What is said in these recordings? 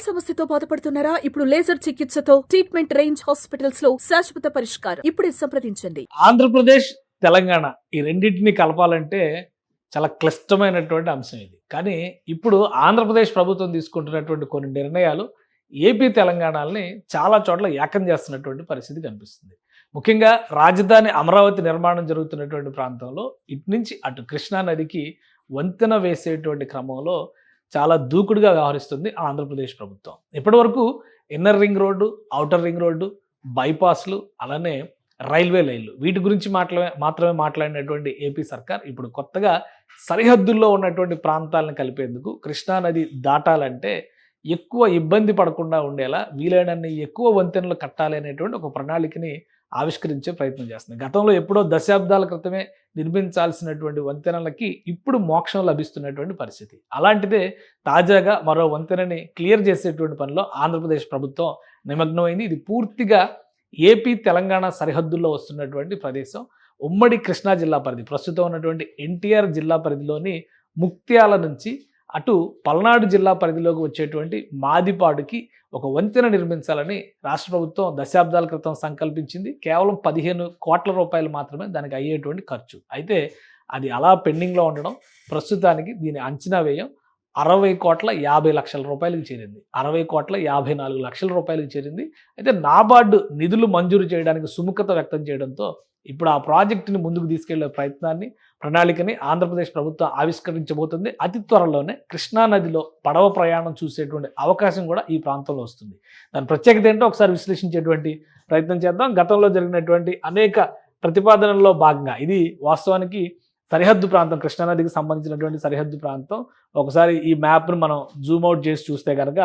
సమస్యతో బాధపడుతున్నారా? ఇప్పుడు లేజర్ చికిత్సతో ట్రీట్మెంట్ రేంజ్ హాస్పిటల్స్ లో శాశ్వత పరిష్కారం. ఇప్పుడే సంప్రదించండి. ఆంధ్రప్రదేశ్, తెలంగాణ ఈ రెండింటిని కలపాలంటే చాలా క్లిష్టమైనటువంటి అంశం ఇది. కానీ ఇప్పుడు ఆంధ్రప్రదేశ్ ప్రభుత్వం తీసుకుంటున్నటువంటి కొన్ని నిర్ణయాలు ఏపీ, తెలంగాణల్ని చాలా చోట్ల ఏకం చేస్తున్నటువంటి పరిస్థితి కనిపిస్తుంది. ముఖ్యంగా రాజధాని అమరావతి నిర్మాణం జరుగుతున్నటువంటి ప్రాంతంలో ఇటు నుంచి అటు కృష్ణా నదికి వంతెన వేసేటువంటి క్రమంలో చాలా దూకుడుగా వ్యవహరిస్తుంది ఆంధ్రప్రదేశ్ ప్రభుత్వం. ఇప్పటివరకు inner ring road, outer ring road, బైపాస్లు, అలానే రైల్వే లైన్లు వీటి గురించి మాత్రమే మాట్లాడినటువంటి ఏపీ సర్కార్ ఇప్పుడు కొత్తగా సరిహద్దుల్లో ఉన్నటువంటి ప్రాంతాలను కలిపేందుకు కృష్ణా నది దాటాలంటే ఎక్కువ ఇబ్బంది పడకుండా ఉండేలా వీలైనన్ని ఎక్కువ వంతెనలు కట్టాలి అనేటువంటి ఒక ప్రణాళికని ఆవిష్కరించే ప్రయత్నం చేస్తుంది. గతంలో ఎప్పుడో దశాబ్దాల క్రితమే నిర్మించాల్సినటువంటి వంతెనలకి ఇప్పుడు మోక్షం లభిస్తున్నటువంటి పరిస్థితి. అలాంటిదే తాజాగా మరో వంతెనని క్లియర్ చేసేటువంటి పనిలో ఆంధ్రప్రదేశ్ ప్రభుత్వం నిమగ్నమైంది. ఇది పూర్తిగా ఏపీ, తెలంగాణ సరిహద్దుల్లో వస్తున్నటువంటి ప్రదేశం. ఉమ్మడి కృష్ణా జిల్లా పరిధి, ప్రస్తుతం ఉన్నటువంటి ఎన్టీఆర్ జిల్లా పరిధిలోని ముక్త్యాల నుంచి అటు పల్నాడు జిల్లా పరిధిలోకి వచ్చేటువంటి మాదిపాడుకి ఒక వంతెన నిర్మించాలని రాష్ట్ర ప్రభుత్వం దశాబ్దాల క్రితం సంకల్పించింది. కేవలం 15 కోట్ల రూపాయలు మాత్రమే దానికి అయ్యేటువంటి ఖర్చు. అయితే అది అలా పెండింగ్లో ఉండడం, ప్రస్తుతానికి దీని అంచనా వ్యయం 60,50,00,000 రూపాయలకు చేరింది. 60,54,00,000 రూపాయలకు చేరింది. అయితే నాబార్డు నిధులు మంజూరు చేయడానికి సుముఖత వ్యక్తం చేయడంతో ఇప్పుడు ఆ ప్రాజెక్టుని ముందుకు తీసుకెళ్లే ప్రణాళికని ఆంధ్రప్రదేశ్ ప్రభుత్వం ఆవిష్కరించబోతుంది. అతి త్వరలోనే కృష్ణానదిలో పడవ ప్రయాణం చూసేటువంటి అవకాశం కూడా ఈ ప్రాంతంలో వస్తుంది. దాని ప్రత్యేకత ఏంటో ఒకసారి విశ్లేషించేటువంటి ప్రయత్నం చేద్దాం. గతంలో జరిగినటువంటి అనేక ప్రతిపాదనల్లో భాగంగా ఇది వాస్తవానికి సరిహద్దు ప్రాంతం, కృష్ణానదికి సంబంధించినటువంటి సరిహద్దు ప్రాంతం. ఒకసారి ఈ మ్యాప్ను మనం జూమ్అవుట్ చేసి చూస్తే కనుక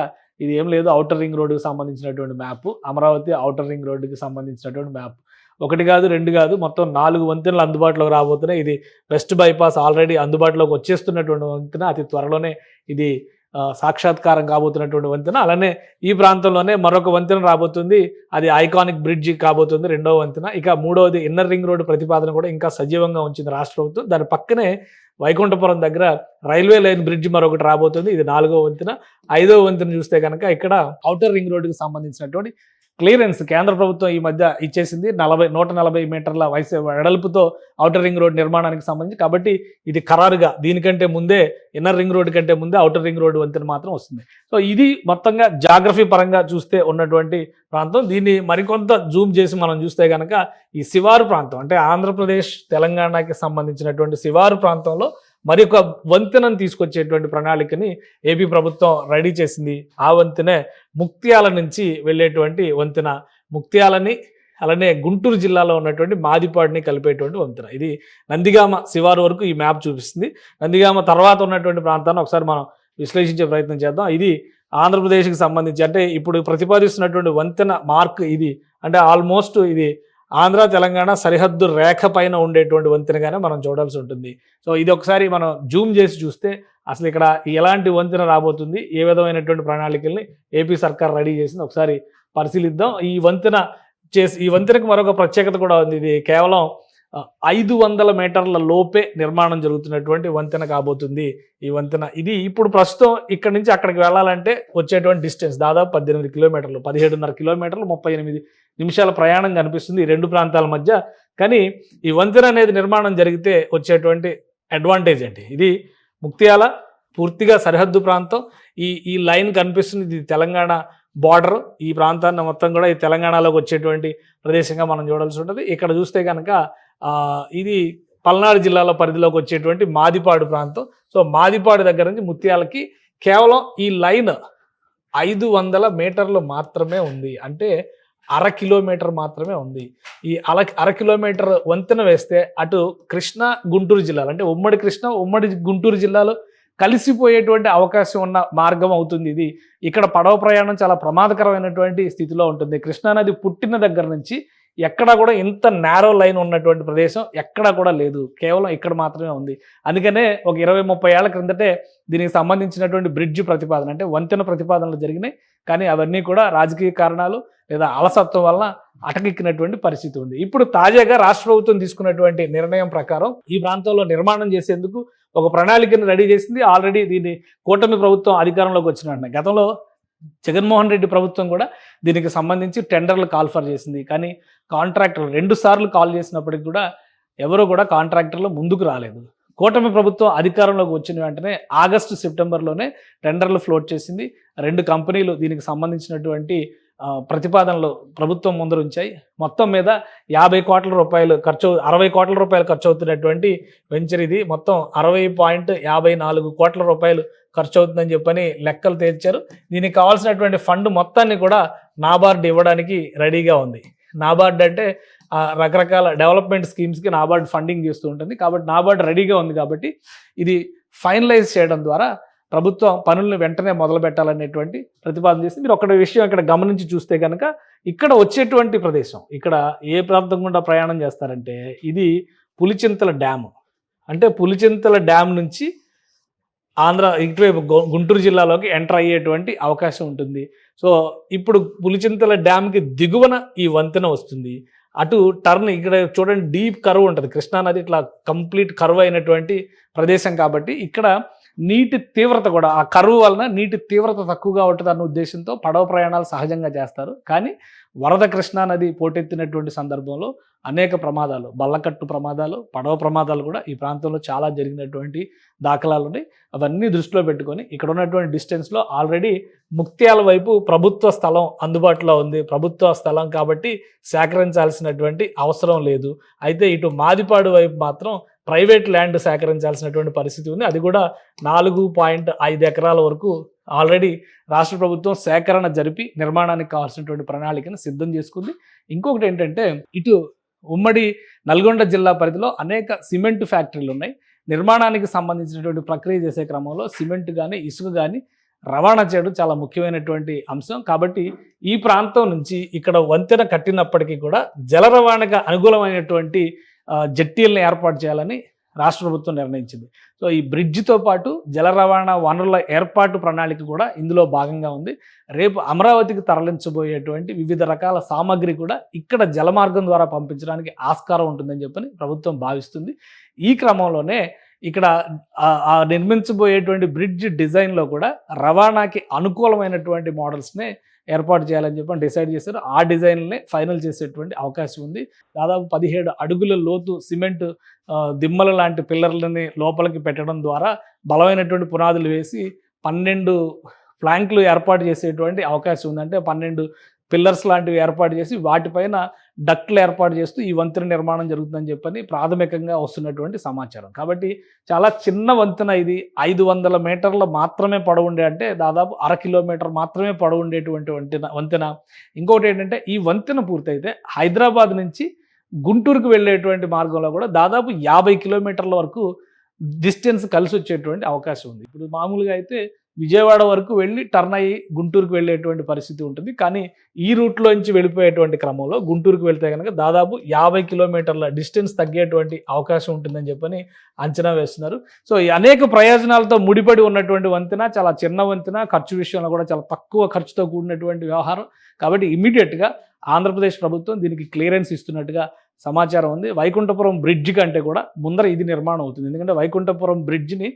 ఇది ఏం లేదు, ఔటర్ రింగ్ రోడ్డుకి సంబంధించినటువంటి మ్యాప్, అమరావతి ఔటర్ రింగ్ రోడ్డుకి సంబంధించినటువంటి మ్యాప్. 1 కాదు, 2 కాదు, మొత్తం 4 వంతెనలు అందుబాటులోకి రాబోతున్నాయి. ఇది వెస్ట్ బైపాస్ ఆల్రెడీ అందుబాటులోకి వచ్చేస్తున్నటువంటి వంతెన, అతి త్వరలోనే ఇది సాక్షాత్కారం కాబోతున్నటువంటి వంతెన. అలానే ఈ ప్రాంతంలోనే మరొక వంతెన రాబోతుంది, అది ఐకానిక్ బ్రిడ్జ్ కాబోతుంది, 2వ వంతెన. ఇక 3వది ఇన్నర్ రింగ్ రోడ్డు ప్రతిపాదన కూడా ఇంకా సజీవంగా ఉంచింది రాష్ట్ర ప్రభుత్వం. దాని పక్కనే వైకుంఠపురం దగ్గర రైల్వే లైన్ బ్రిడ్జ్ మరొకటి రాబోతుంది, ఇది 4వ వంతెన. 5వ వంతెన చూస్తే కనుక ఇక్కడ ఔటర్ రింగ్ రోడ్డుకి సంబంధించినటువంటి క్లియరెన్స్ కేంద్ర ప్రభుత్వం ఈ మధ్య ఇచ్చేసింది. 140 మీటర్ల వెడల్పుతో ఔటర్ రింగ్ రోడ్ నిర్మాణానికి సంబంధించి. కాబట్టి ఇది ఖరారుగా దీనికంటే ముందే, ఇన్నర్ రింగ్ రోడ్ కంటే ముందే ఔటర్ రింగ్ రోడ్ వంతెన మాత్రం వస్తుంది. సో ఇది మొత్తంగా జాగ్రఫీ పరంగా చూస్తే ఉన్నటువంటి ప్రాంతం. దీన్ని మరికొంత జూమ్ చేసి మనం చూస్తే కనుక ఈ శివారు ప్రాంతం, అంటే ఆంధ్రప్రదేశ్, తెలంగాణకి సంబంధించినటువంటి శివారు ప్రాంతంలో మరి ఒక వంతెనను తీసుకొచ్చేటువంటి ప్రణాళికని ఏపీ ప్రభుత్వం రెడీ చేసింది. ఆ వంతెనే ముక్త్యాల నుంచి వెళ్ళేటువంటి వంతెన. ముక్త్యాలని అలానే గుంటూరు జిల్లాలో ఉన్నటువంటి మాదిపాడిని కలిపేటువంటి వంతెన. ఇది నందిగామ శివారు వరకు ఈ మ్యాప్ చూపిస్తుంది. నందిగామ తర్వాత ఉన్నటువంటి ప్రాంతాన్ని ఒకసారి మనం విశ్లేషించే ప్రయత్నం చేద్దాం. ఇది ఆంధ్రప్రదేశ్కి సంబంధించి, అంటే ఇప్పుడు ప్రతిపాదిస్తున్నటువంటి వంతెన మార్క్ ఇది, అంటే ఆల్మోస్ట్ ఇది ఆంధ్ర, తెలంగాణ సరిహద్దు రేఖ పైన ఉండేటువంటి వంతెనగానే మనం చూడాల్సి ఉంటుంది. సో ఇది ఒకసారి మనం జూమ్ చేసి చూస్తే అసలు ఇక్కడ ఎలాంటి వంతెన రాబోతుంది, ఏ విధమైనటువంటి ప్రణాళికల్ని ఏపీ సర్కార్ రెడీ చేసింది ఒకసారి పరిశీలిద్దాం. ఈ వంతెనకు మరొక ప్రత్యేకత కూడా ఉంది. ఇది కేవలం 500 మీటర్ల లోపే నిర్మాణం జరుగుతున్నటువంటి వంతెన కాబోతుంది ఈ వంతెన. ఇది ఇప్పుడు ప్రస్తుతం ఇక్కడ నుంచి అక్కడికి వెళ్ళాలంటే వచ్చేటువంటి డిస్టెన్స్ దాదాపు 18 కిలోమీటర్లు, 17.5 కిలోమీటర్లు, 38 నిమిషాల ప్రయాణం కనిపిస్తుంది ఈ రెండు ప్రాంతాల మధ్య. కానీ ఈ వంతెన అనేది నిర్మాణం జరిగితే వచ్చేటువంటి అడ్వాంటేజ్ ఏంటి? ఇది ముక్త్యాల పూర్తిగా సరిహద్దు ప్రాంతం. ఈ లైన్ కనిపిస్తుంది, ఇది తెలంగాణ బార్డర్. ఈ ప్రాంతాన్ని మొత్తం కూడా ఈ తెలంగాణలోకి వచ్చేటువంటి ప్రదేశంగా మనం చూడాల్సి ఉంటుంది. ఇక్కడ చూస్తే కనుక ఇది పల్నాడు జిల్లాలో పరిధిలోకి వచ్చేటువంటి మాదిపాడు ప్రాంతం. సో మాదిపాడు దగ్గర నుంచి ముత్యాలకి కేవలం ఈ లైన్ 500 మీటర్లు మాత్రమే ఉంది, అంటే 1/2 కిలోమీటర్ మాత్రమే ఉంది. ఈ 1/2 కిలోమీటర్ వంతెన వేస్తే అటు కృష్ణా, గుంటూరు జిల్లాలు, అంటే ఉమ్మడి కృష్ణా, ఉమ్మడి గుంటూరు జిల్లాలో కలిసిపోయేటువంటి అవకాశం ఉన్న మార్గం అవుతుంది ఇది. ఇక్కడ పడవ ప్రయాణం చాలా ప్రమాదకరమైనటువంటి స్థితిలో ఉంటుంది. కృష్ణానది పుట్టిన దగ్గర నుంచి ఎక్కడా కూడా ఇంత నేరో లైన్ ఉన్నటువంటి ప్రదేశం ఎక్కడా కూడా లేదు, కేవలం ఇక్కడ మాత్రమే ఉంది. అందుకనే ఒక 20-30 ఏళ్ల క్రిందటే దీనికి సంబంధించినటువంటి బ్రిడ్జ్ ప్రతిపాదన, అంటే వంతెన ప్రతిపాదనలు జరిగినాయి. కానీ అవన్నీ కూడా రాజకీయ కారణాలు లేదా అలసత్వం వలన అటకెక్కినటువంటి పరిస్థితి ఉంది. ఇప్పుడు తాజాగా రాష్ట్ర ప్రభుత్వం తీసుకున్నటువంటి నిర్ణయం ప్రకారం ఈ ప్రాంతంలో నిర్మాణం చేసేందుకు ఒక ప్రణాళికను రెడీ చేసింది. ఆల్రెడీ దీన్ని కూటమి ప్రభుత్వం అధికారంలోకి వచ్చిన గతంలో జగన్మోహన్ రెడ్డి ప్రభుత్వం కూడా దీనికి సంబంధించి టెండర్లు కాల్ఫర్ చేసింది. కానీ కాంట్రాక్టర్లు 2 సార్లు కాల్ చేసినప్పటికి కూడా ఎవరు కూడా కాంట్రాక్టర్లు ముందుకు రాలేదు. కూటమి ప్రభుత్వం అధికారంలోకి వచ్చిన వెంటనే ఆగస్టు సెప్టెంబర్లోనే టెండర్లు ఫ్లోట్ చేసింది. 2 కంపెనీలు దీనికి సంబంధించినటువంటి ప్రతిపాదనలు ప్రభుత్వం ముందర ఉంచాయి. మొత్తం మీద 50 కోట్ల రూపాయలు 60 కోట్ల రూపాయలు ఖర్చు అవుతున్నటువంటి వెంచర్ ఇది. మొత్తం 60.54 కోట్ల రూపాయలు ఖర్చు అవుతుందని చెప్పని లెక్కలు తేల్చారు. దీనికి కావాల్సినటువంటి ఫండ్ మొత్తాన్ని కూడా నాబార్డ్ ఇవ్వడానికి రెడీగా ఉంది. నాబార్డ్ అంటే రకరకాల డెవలప్మెంట్ స్కీమ్స్కి నాబార్డ్ ఫండింగ్ చేస్తూ ఉంటుంది. కాబట్టి నాబార్డ్ రెడీగా ఉంది. కాబట్టి ఇది ఫైనలైజ్ చేయడం ద్వారా ప్రభుత్వం పనులను వెంటనే మొదలు పెట్టాలనేటువంటి ప్రతిపాదన చేసి, మీరు ఒక విషయం ఇక్కడ గమనించి చూస్తే కనుక ఇక్కడ వచ్చేటువంటి ప్రదేశం, ఇక్కడ ఏ ప్రాంతం గుండా ప్రయాణం చేస్తారంటే ఇది పులిచింతల డ్యాము. అంటే పులిచింతల డ్యామ్ నుంచి ఇటువైపు గుంటూరు జిల్లాలోకి ఎంటర్ అయ్యేటువంటి అవకాశం ఉంటుంది. సో ఇప్పుడు పులిచింతల డ్యామ్కి దిగువన ఈ వంతెన వస్తుంది. అటు టర్న్ ఇక్కడ చూడండి, డీప్ కర్వ్ ఉంటుంది. కృష్ణానది ఇట్లా కంప్లీట్ కర్వ్ అయినటువంటి ప్రదేశం కాబట్టి ఇక్కడ నీటి తీవ్రత కూడా ఆ కరువు వలన నీటి తీవ్రత తక్కువగా ఉంటుంది అన్న ఉద్దేశంతో పడవ ప్రయాణాలు సహజంగా చేస్తారు. కానీ వరద కృష్ణానది పోటెత్తినటువంటి సందర్భంలో అనేక ప్రమాదాలు, బల్లకట్టు ప్రమాదాలు, పడవ ప్రమాదాలు కూడా ఈ ప్రాంతంలో చాలా జరిగినటువంటి దాఖలాలు ఉన్నాయి. అవన్నీ దృష్టిలో పెట్టుకొని ఇక్కడ ఉన్నటువంటి డిస్టెన్స్లో ఆల్రెడీ ముక్త్యాల వైపు ప్రభుత్వ స్థలం అందుబాటులో ఉంది. ప్రభుత్వ స్థలం కాబట్టి సేకరించాల్సినటువంటి అవసరం లేదు. అయితే ఇటు మాదిపాడు వైపు మాత్రం ప్రైవేట్ ల్యాండ్ సేకరించాల్సినటువంటి పరిస్థితి ఉంది. అది కూడా 4.5 ఎకరాల వరకు ఆల్రెడీ రాష్ట్ర ప్రభుత్వం సేకరణ జరిపి నిర్మాణానికి కావాల్సినటువంటి ప్రణాళికను సిద్ధం చేసుకుంది. ఇంకొకటి ఏంటంటే ఇటు ఉమ్మడి నల్గొండ జిల్లా పరిధిలో అనేక సిమెంట్ ఫ్యాక్టరీలు ఉన్నాయి. నిర్మాణానికి సంబంధించినటువంటి ప్రక్రియ చేసే క్రమంలో సిమెంట్ కానీ ఇసుక కానీ రవాణా చేయడం చాలా ముఖ్యమైనటువంటి అంశం. కాబట్టి ఈ ప్రాంతం నుంచి ఇక్కడ వంతెన కట్టినప్పటికీ కూడా జల రవాణాకు అనుకూలమైనటువంటి జట్టీలను ఏర్పాటు చేయాలని రాష్ట్ర ప్రభుత్వం నిర్ణయించింది. సో ఈ బ్రిడ్జితో పాటు జల రవాణా వనరుల ఏర్పాటు ప్రణాళిక కూడా ఇందులో భాగంగా ఉంది. రేపు అమరావతికి తరలించబోయేటువంటి వివిధ రకాల సామాగ్రి కూడా ఇక్కడ జలమార్గం ద్వారా పంపించడానికి ఆస్కారం ఉంటుందని చెప్పని ప్రభుత్వం భావిస్తుంది. ఈ క్రమంలోనే ఇక్కడ నిర్మించబోయేటువంటి బ్రిడ్జ్ డిజైన్లో కూడా రవాణాకి అనుకూలమైనటువంటి మోడల్స్నే ఏర్పాటు చేయాలని చెప్పి డిసైడ్ చేశారు. ఆ డిజైన్లనే ఫైనల్ చేసేటువంటి అవకాశం ఉంది. దాదాపు 17 అడుగుల లోతు సిమెంట్ దిమ్మల లాంటి పిల్లర్లని లోపలికి పెట్టడం ద్వారా బలమైనటువంటి పునాదులు వేసి 12 ఫ్లాంక్లు ఏర్పాటు చేసేటువంటి అవకాశం ఉంది. అంటే 12 పిల్లర్స్ లాంటివి ఏర్పాటు చేసి వాటిపైన డక్ట్లు ఏర్పాటు చేస్తూ ఈ వంతెన నిర్మాణం జరుగుతుందని చెప్పని ప్రాథమికంగా వస్తున్నటువంటి సమాచారం. కాబట్టి చాలా చిన్న వంతెన ఇది. 500 మీటర్ల మాత్రమే పొడవు ఉండే, అంటే దాదాపు 1/2 కిలోమీటర్ మాత్రమే పొడవు ఉండేటువంటి వంతెన. ఇంకోటి ఏంటంటే ఈ వంతెన పూర్తయితే హైదరాబాద్ నుంచి గుంటూరుకు వెళ్ళేటువంటి మార్గంలో కూడా దాదాపు 50 కిలోమీటర్ల వరకు డిస్టెన్స్ కలిసి వచ్చేటువంటి అవకాశం ఉంది. ఇప్పుడు మామూలుగా అయితే విజయవాడ వరకు వెళ్ళి టర్న్ అయ్యి గుంటూరుకు వెళ్ళేటువంటి పరిస్థితి ఉంటుంది. కానీ ఈ రూట్లోంచి వెళ్ళిపోయేటువంటి క్రమంలో గుంటూరుకు వెళ్తే కనుక దాదాపు 50 కిలోమీటర్ల డిస్టెన్స్ తగ్గేటువంటి అవకాశం ఉంటుందని చెప్పని అంచనా వేస్తున్నారు. సో ఈ అనేక ప్రయోజనాలతో ముడిపడి ఉన్నటువంటి వంతెన, చాలా చిన్న వంతెన, ఖర్చు విషయంలో కూడా చాలా తక్కువ ఖర్చుతో కూడినటువంటి వ్యవహారం. కాబట్టి ఇమీడియట్గా ఆంధ్రప్రదేశ్ ప్రభుత్వం దీనికి క్లియరెన్స్ ఇస్తున్నట్టుగా సమాచారం ఉంది. వైకుంఠపురం బ్రిడ్జ్ కంటే కూడా ముందర ఇది నిర్మాణం అవుతుంది. ఎందుకంటే వైకుంఠపురం బ్రిడ్జ్ని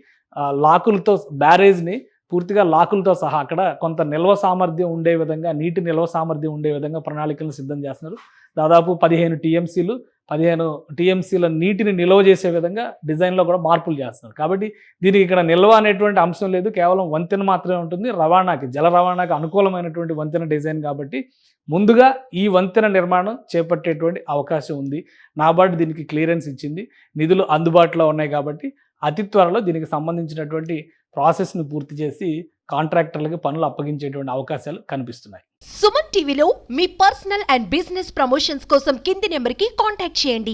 లాకులతో, బ్యారేజ్ని పూర్తిగా లాకులతో సహా అక్కడ కొంత నిల్వ సామర్థ్యం ఉండే విధంగా, నీటి నిల్వ సామర్థ్యం ఉండే విధంగా ప్రణాళికలను సిద్ధం చేస్తున్నారు. దాదాపు 15 టీఎంసీల నీటిని నిల్వ చేసే విధంగా డిజైన్లో కూడా మార్పులు చేస్తున్నారు. కాబట్టి దీనికి ఇక్కడ నిల్వ అనేటువంటి అంశం లేదు, కేవలం వంతెన మాత్రమే ఉంటుంది. జల రవాణాకి అనుకూలమైనటువంటి వంతెన డిజైన్ కాబట్టి ముందుగా ఈ వంతెన నిర్మాణం చేపట్టేటువంటి అవకాశం ఉంది. నాబార్డు దీనికి క్లియరెన్స్ ఇచ్చింది. నిధులు అందుబాటులో ఉన్నాయి కాబట్టి అతి త్వరలో దీనికి సంబంధించినటువంటి ప్రాసెస్ను పూర్తి చేసి కాంట్రాక్టర్లకు పనులు అప్పగించేటువంటి అవకాశాలు కనిపిస్తున్నాయి. సుమన్ టీవీలో మీ పర్సనల్ అండ్ బిజినెస్ ప్రమోషన్స్ కోసం కింది నెంబర్కి కాంటాక్ట్ చేయండి.